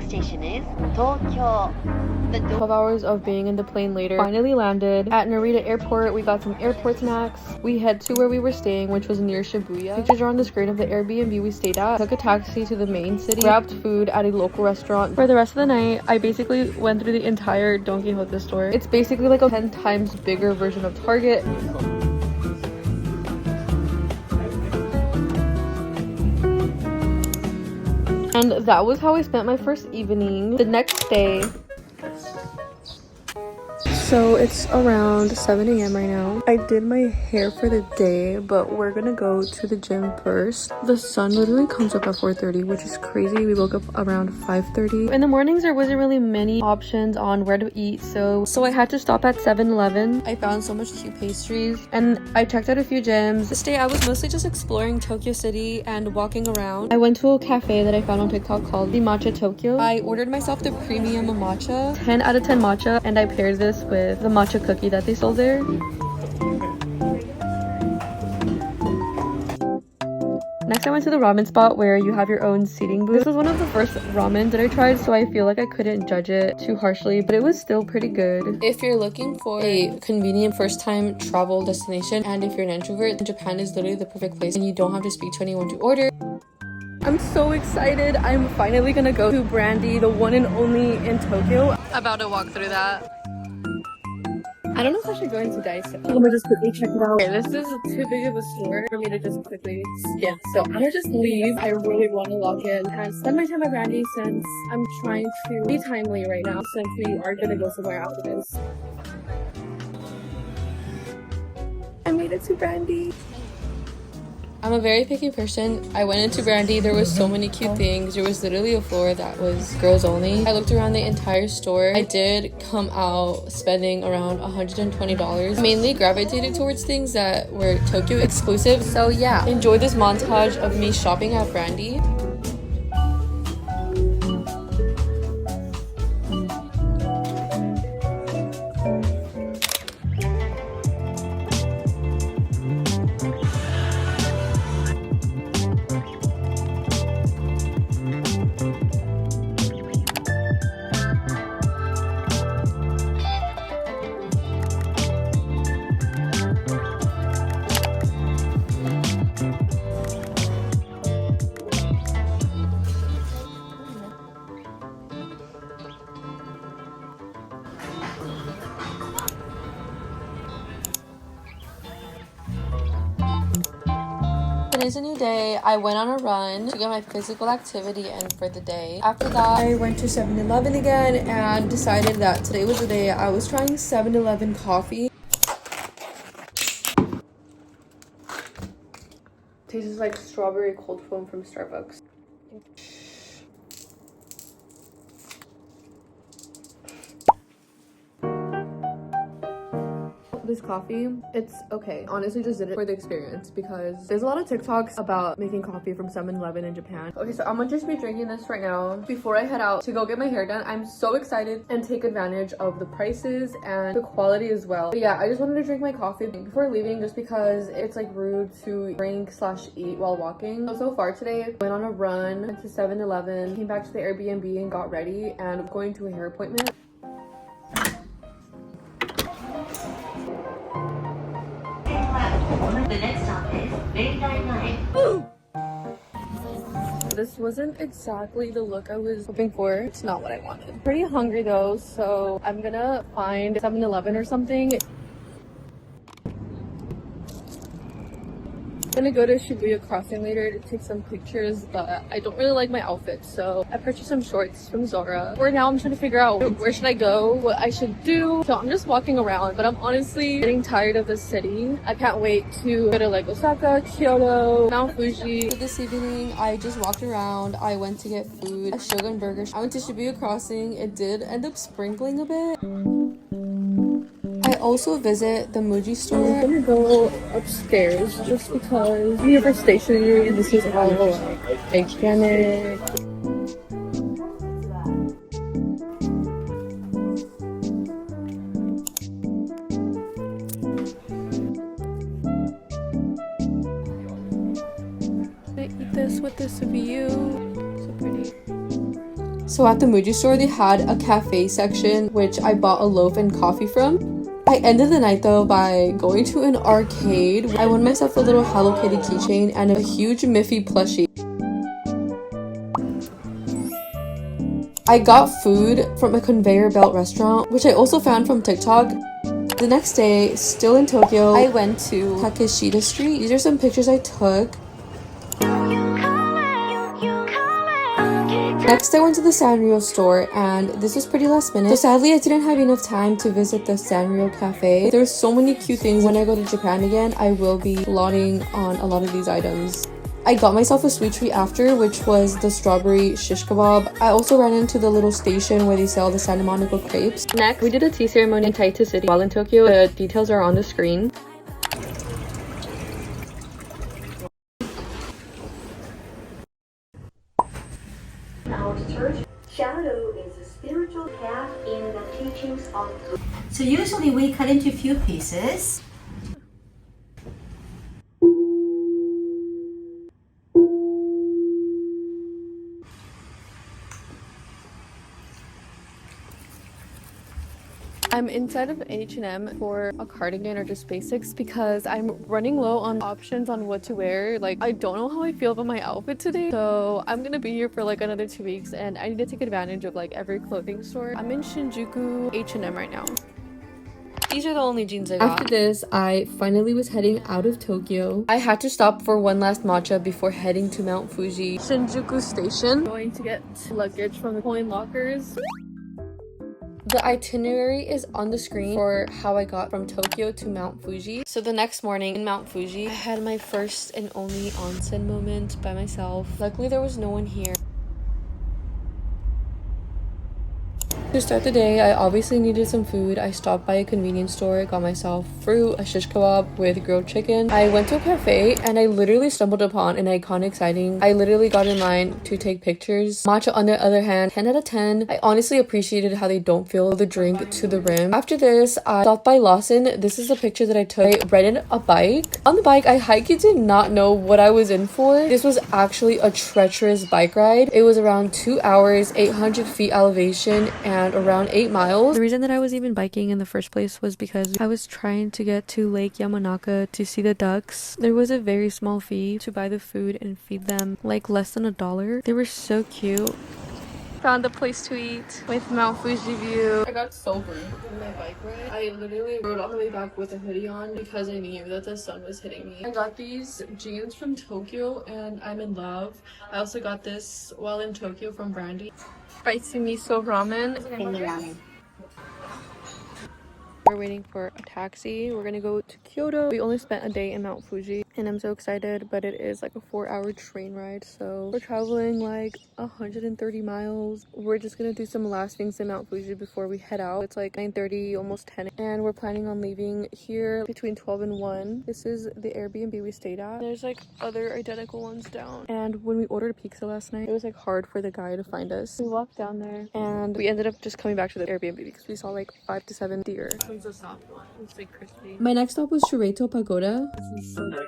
next station is Tokyo. The 12 hours of being in the plane later, finally landed at Narita Airport. We got some airport snacks. We head to where we were staying, which was near Shibuya. Pictures are on the screen of the Airbnb we stayed at. Took a taxi to the main city, grabbed food at a local restaurant. For the rest of the night, I basically went through the entire Don Quixote store. It's basically like a 10 times bigger version of Target. And that was how I spent my first evening. The next day, so it's around 7 a.m. right now. I did my hair for the day, but we're gonna go to the gym first. The sun literally comes up at 4:30, which is crazy. We woke up around 5:30. In the mornings, there wasn't really many options on where to eat, so I had to stop at 7-Eleven. I found so much cute pastries, and I checked out a few gyms. This day, I was mostly just exploring Tokyo City and walking around. I went to a cafe that I found on TikTok called the Matcha Tokyo. I ordered myself the premium matcha, 10 out of 10 matcha, and I paired this with the matcha cookie that they sold there. Next, I went to the ramen spot where you have your own seating booth. This was one of the first ramen that I tried, so I feel like I couldn't judge it too harshly, but it was still pretty good. If you're looking for a convenient first-time travel destination, and if you're an introvert, Japan is literally the perfect place, and you don't have to speak to anyone to order. I'm so excited. I'm finally gonna go to Brandy, the one and only in Tokyo. About to walk through that. I don't know if I should go into Daiso. I'm gonna just quickly check it out. Okay, this is too big of a store for me to just quickly skim. So I'm gonna just leave. I really want to log in and spend my time at Brandy since I'm trying to be timely right now since we are gonna go somewhere after this. I made it to Brandy. I'm a very picky person. I went into Brandy. There was so many cute things. There was literally a floor that was girls only. I looked around the entire store. I did come out spending around $120. Mainly gravitated towards things that were Tokyo exclusive. So yeah, enjoy this montage of me shopping at Brandy. Today's a new day. I went on a run to get my physical activity in for the day. After that, I went to 7-Eleven again and decided that today was the day I was trying 7-Eleven coffee. Tastes like strawberry cold foam from Starbucks. This coffee, it's okay. Honestly, just did it for the experience because there's a lot of TikToks about making coffee from 7-Eleven in Japan. Okay, so I'm gonna just be drinking this right now before I head out to go get my hair done. I'm so excited and take advantage of the prices and the quality as well. But yeah, I just wanted to drink my coffee before leaving just because it's like rude to drink/eat while walking. So far today, I went on a run, went to 7-Eleven, came back to the Airbnb and got ready, and I'm going to a hair appointment. The next stop is Line. This wasn't exactly the look I was hoping for. It's not what I wanted. Pretty hungry though, so I'm gonna find 7-Eleven or something. I'm gonna go to Shibuya Crossing later to take some pictures, but I don't really like my outfit, so I purchased some shorts from Zara. For now, I'm trying to figure out where should I go, what I should do. So I'm just walking around, but I'm honestly getting tired of the city. I can't wait to go to like Osaka, Kyoto, Mount Fuji. So this evening, I just walked around. I went to get food, a Shogun burger. I went to Shibuya Crossing. It did end up sprinkling a bit. I also visit the Muji store. I'm gonna go upstairs just because we have our stationery and this is all like hygienic. I eat this with this view. So pretty. So at the Muji store, they had a cafe section, which I bought a loaf and coffee from. I ended the night though by going to an arcade. I won myself a little Hello Kitty keychain and a huge Miffy plushie. I got food from a conveyor belt restaurant, which I also found from TikTok. The next day, still in Tokyo, I went to Takeshita Street. These are some pictures I took. Next, I went to the Sanrio store, and this was pretty last minute. So sadly, I didn't have enough time to visit the Sanrio cafe. There's so many cute things. When I go to Japan again, I will be plotting on a lot of these items. I got myself a sweet treat after, which was the strawberry shish kebab. I also ran into the little station where they sell the Santa Monica crepes. Next, we did a tea ceremony in Taita City. While in Tokyo, the details are on the screen. Our church shadow is a spiritual path in the teachings of Buddha. So usually we cut into a few pieces. I'm inside of H&M for a cardigan or just basics because I'm running low on options on what to wear. Like, I don't know how I feel about my outfit today, so I'm gonna be here for like another 2 weeks and I need to take advantage of like every clothing store. I'm in Shinjuku H&M right now. These are the only jeans I got. After this, I finally was heading out of Tokyo. I had to stop for one last matcha before heading to Mount Fuji. Shinjuku Station. Going to get luggage from the coin lockers. The itinerary is on the screen for how I got from Tokyo to Mount Fuji. So the next morning in Mount Fuji, I had my first and only onsen moment by myself. Luckily, there was no one here. To start the day, I obviously needed some food. I stopped by a convenience store, got myself fruit, a shish kebab with grilled chicken. I went to a cafe and I literally stumbled upon an iconic sighting. I literally got in line to take pictures. Matcha, on the other hand, 10 out of 10. I honestly appreciated how they don't fill the drink to the rim. After this, I stopped by Lawson. This is a picture that I took. I rented a bike. On the bike, I hikey did not know what I was in for. This was actually a treacherous bike ride. It was around 2 hours, 800 feet elevation, and around 8 miles. The reason that I was even biking in the first place was because I was trying to get to Lake Yamanaka to see the ducks. There was a very small fee to buy the food and feed them, like less than $1. They were so cute. Found a place to eat with Mount Fuji view. I got so burnt in my bike ride. I literally rode all the way back with a hoodie on because I knew that the sun was hitting me. I got these jeans from Tokyo and I'm in love. I also got this while in Tokyo from Brandy. Spicy miso ramen. ramen. We're waiting for a taxi. We're gonna go to Kyoto. We only spent a day in Mount Fuji and I'm so excited, but it is like a 4-hour train ride. So we're traveling like 130 miles. We're just gonna do some last things in Mount Fuji before we head out. It's like 9:30, almost 10. And we're planning on leaving here between 12 and 1. This is the Airbnb we stayed at. There's like other identical ones down. And when we ordered pizza last night, it was like hard for the guy to find us. We walked down there and we ended up just coming back to the Airbnb because we saw like 5 to 7 deer. This is a soft one. It's like crispy. My next stop was Shureito Pagoda. This is so good.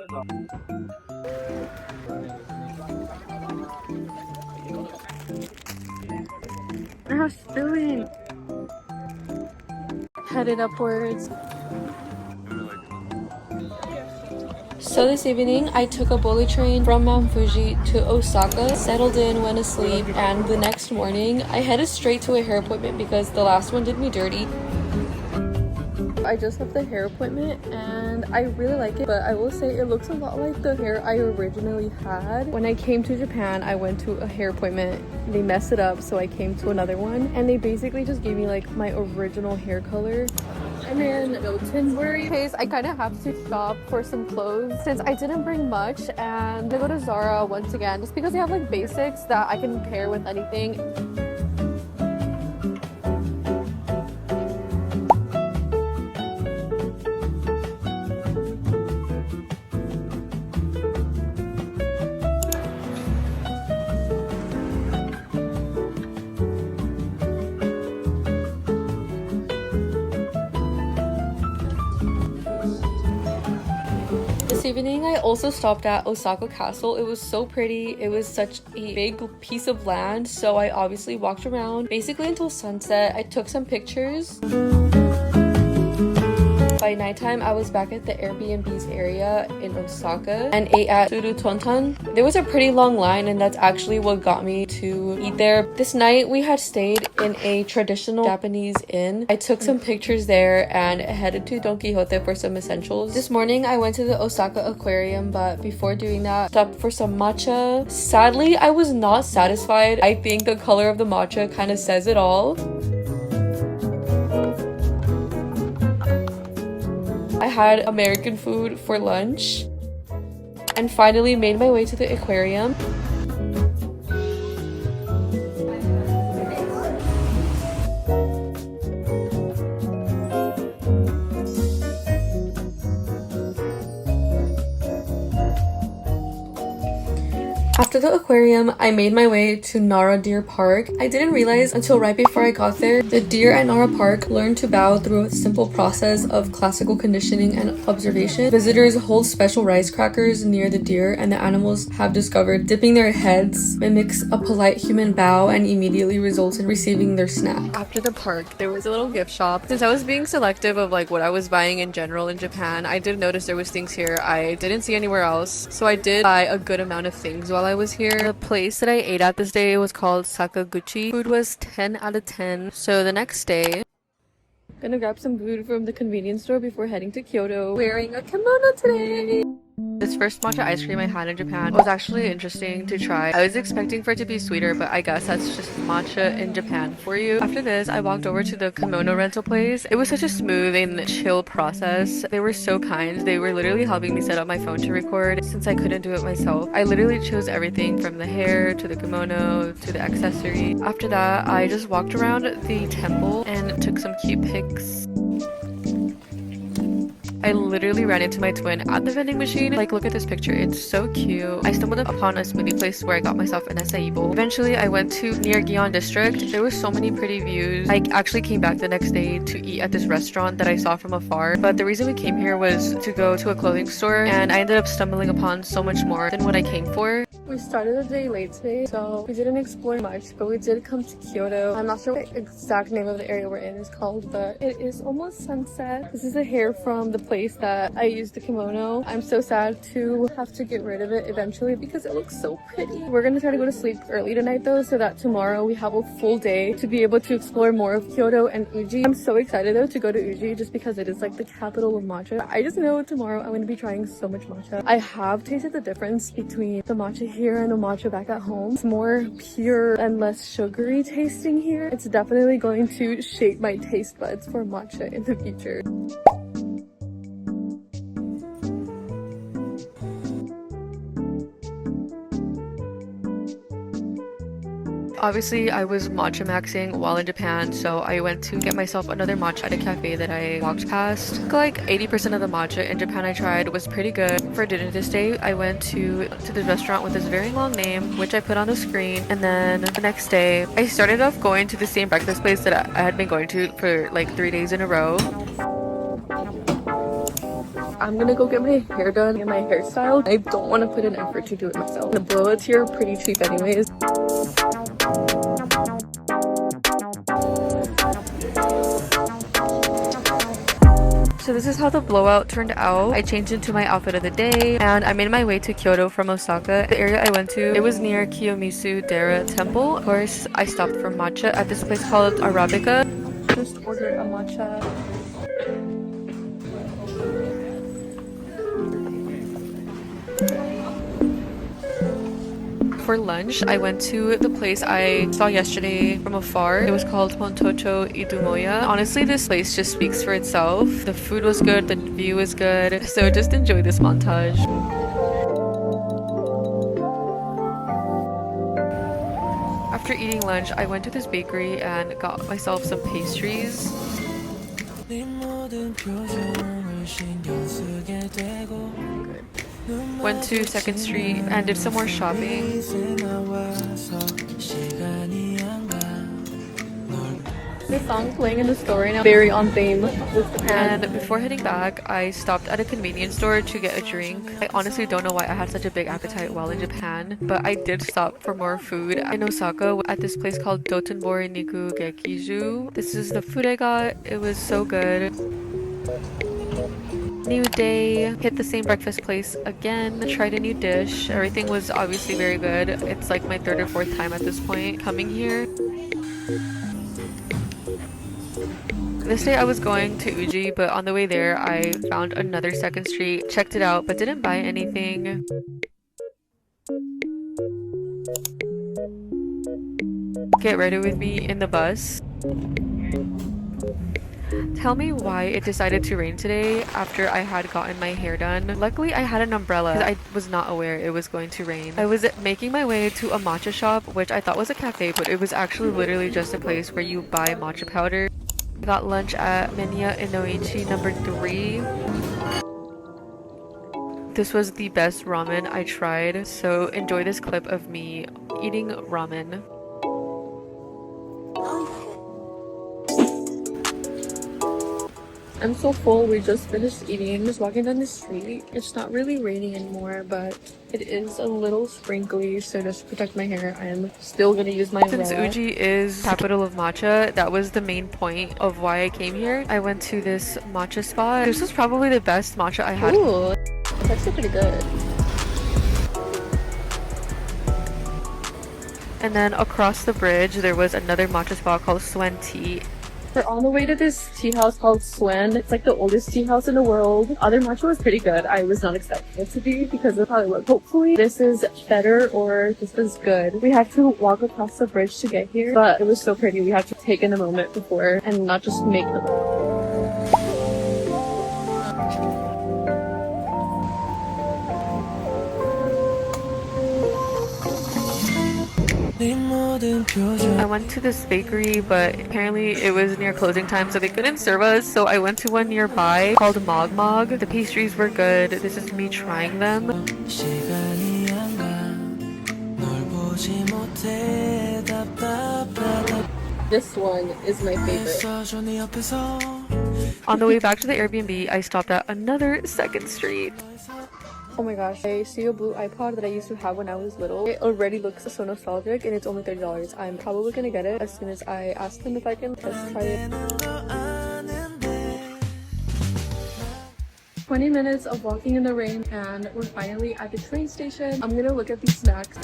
How silly. Headed upwards. So this evening, I took a bullet train from Mount Fuji to Osaka, settled in, went to sleep, and the next morning, I headed straight to a hair appointment because the last one did me dirty. I just left the hair appointment and I really like it, but I will say it looks a lot like the hair I originally had. When I came to Japan, I went to a hair appointment. They messed it up, so I came to another one and they basically just gave me like my original hair color. I'm in Milton. Case I kind of have to shop for some clothes since I didn't bring much, and I go to Zara once again just because they have like basics that I can pair with anything. This evening, I also stopped at Osaka Castle. It was so pretty. It was such a big piece of land, so I obviously walked around basically until sunset. I took some pictures. By nighttime, I was back at the Airbnb's area in Osaka and ate at Surutontan. There was a pretty long line, and that's actually what got me to eat there. This night, we had stayed in a traditional Japanese inn. I took some pictures there and headed to Don Quixote for some essentials. This morning, I went to the Osaka Aquarium, but before doing that, stopped for some matcha. Sadly, I was not satisfied. I think the color of the matcha kind of says it all. I had American food for lunch and finally made my way to the aquarium. After the aquarium, I made my way to Nara Deer Park. I didn't realize until right before I got there, the deer at Nara Park learn to bow through a simple process of classical conditioning and observation. Visitors hold special rice crackers near the deer, and the animals have discovered dipping their heads mimics a polite human bow and immediately results in receiving their snack. After the park, there was a little gift shop. Since I was being selective of like what I was buying in general in Japan, I did notice there was things here I didn't see anywhere else. So I did buy a good amount of things while I was here. The place that I ate at this day was called Sakaguchi. Food was 10 out of 10. So the next day, gonna grab some food from the convenience store before heading to Kyoto. Wearing a kimono today. This first matcha ice cream I had in Japan was actually interesting to try. I was expecting for it to be sweeter, but I guess that's just matcha in Japan for you. After this, I walked over to the kimono rental place. It was such a smooth and chill process. They were so kind. They were literally helping me set up my phone to record since I couldn't do it myself. I literally chose everything from the hair to the kimono to the accessory. After that, I just walked around the temple and took some cute pics. I literally ran into my twin at the vending machine. Like, look at this picture. It's so cute. I stumbled upon a smoothie place where I got myself an acai bowl. Eventually, I went to near Gion District. There were so many pretty views. I actually came back the next day to eat at this restaurant that I saw from afar. But the reason we came here was to go to a clothing store, and I ended up stumbling upon so much more than what I came for. We started the day late today, so we didn't explore much, but we did come to Kyoto. I'm not sure what the exact name of the area we're in is called, but it is almost sunset. This is the hair from the place that I used the kimono. I'm so sad to have to get rid of it eventually because it looks so pretty. We're gonna try to go to sleep early tonight though, so that tomorrow we have a full day to be able to explore more of Kyoto and Uji. I'm so excited though to go to Uji just because it is like the capital of matcha. I just know tomorrow I'm gonna be trying so much matcha. I have tasted the difference between the matcha here and the matcha back at home. It's more pure and less sugary tasting here. It's definitely going to shape my taste buds for matcha in the future. Obviously, I was matcha maxing while in Japan, so I went to get myself another matcha at a cafe that I walked past. Like 80% of the matcha in Japan I tried was pretty good. For dinner this day, I went to this restaurant with this very long name, which I put on the screen. And then the next day, I started off going to the same breakfast place that I had been going to for like 3 days in a row. I'm gonna go get my hair done and my hairstyle. I don't want to put an effort to do it myself. The blow-outs here are pretty cheap anyways. So this is how the blowout turned out. I changed into my outfit of the day and I made my way to Kyoto from Osaka. The area I went to, it was near Kiyomizu Dera Temple. Of course, I stopped for matcha at this place called Arabica. Just ordered a matcha. For lunch, I went to the place I saw yesterday from afar. It was called Hontocho Idumoya. Honestly, this place just speaks for itself. The food was good, the view was good, so just enjoy this montage. After eating lunch, I went to this bakery and got myself some pastries. Went to 2nd Street and did some more shopping. this song playing in the store right now. Very on theme with Japan. And before heading back, I stopped at a convenience store to get a drink. I honestly don't know why I had such a big appetite while in Japan, but I did stop for more food in Osaka at this place called Dotonbori Niku Gekiju. This is the food I got. It was so good. New day, hit the same breakfast place again, tried a new dish. Everything was obviously very good. It's like my third or fourth time at this point coming here. This day I was going to Uji, but on the way there I found another second street, checked it out, but didn't buy anything. Get ready with me in the bus. Tell me why it decided to rain today after I had gotten my hair done. Luckily, I had an umbrella because I was not aware it was going to rain. I was making my way to a matcha shop, which I thought was a cafe, but it was actually literally just a place where you buy matcha powder. I got lunch at Menya Inoichi number 3. This was the best ramen I tried, so enjoy this clip of me eating ramen. I'm so full. We just finished eating. Just walking down the street. It's not really raining anymore, but it is a little sprinkly, so just to protect my hair, I am still gonna use my umbrella. Since Uji is capital of matcha, that was the main point of why I came here. I went to this matcha spot. This was probably the best matcha I had. Ooh, it's actually pretty good. And then across the bridge, there was another matcha spot called Swen Tea. We're on the way to this tea house called Swen. It's like the oldest tea house in the world. Other matcha was pretty good. I was not expecting it to be because of how it looked. Hopefully this is better or just as good. We have to walk across the bridge to get here, but it was so pretty. We have to take in a moment before and not just make the I went to this bakery, but apparently it was near closing time, so they couldn't serve us. So I went to one nearby called Mog Mog. The pastries were good. This is me trying them. This one is my favorite. On the way back to the Airbnb, I stopped at another second street. Oh my gosh, I see a blue iPod that I used to have when I was little. It already looks so nostalgic and it's only $30. I'm probably gonna get it as soon as I ask them if I can test try it. 20 minutes of walking in the rain and we're finally at the train station. I'm gonna look at these snacks.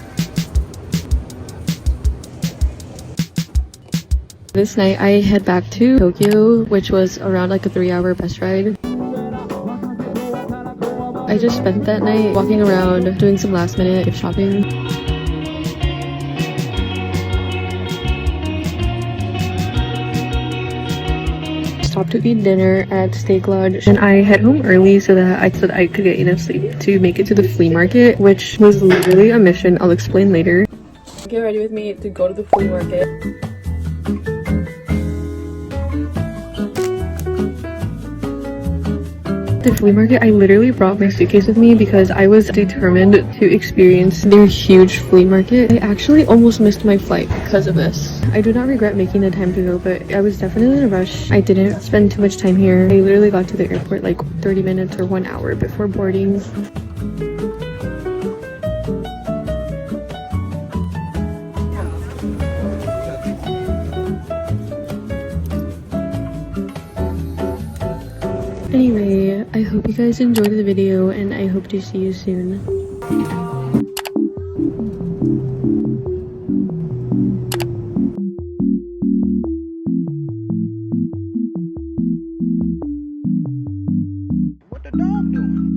This night I head back to Tokyo, which was around like a 3-hour bus ride. I just spent that night walking around, doing some last minute gift shopping. Stopped to eat dinner at Steak Lodge and I head home early so that I could get enough sleep to make it to the flea market, which was literally a mission. I'll explain later. Get ready with me to go to the flea market. The flea market, I literally brought my suitcase with me because I was determined to experience their huge flea market. I actually almost missed my flight because of this. I do not regret making the time to go, but I was definitely in a rush. I didn't spend too much time here. I literally got to the airport like 30 minutes or 1 hour before boarding. Anyway, I hope you guys enjoyed the video and I hope to see you soon. What the dog doing?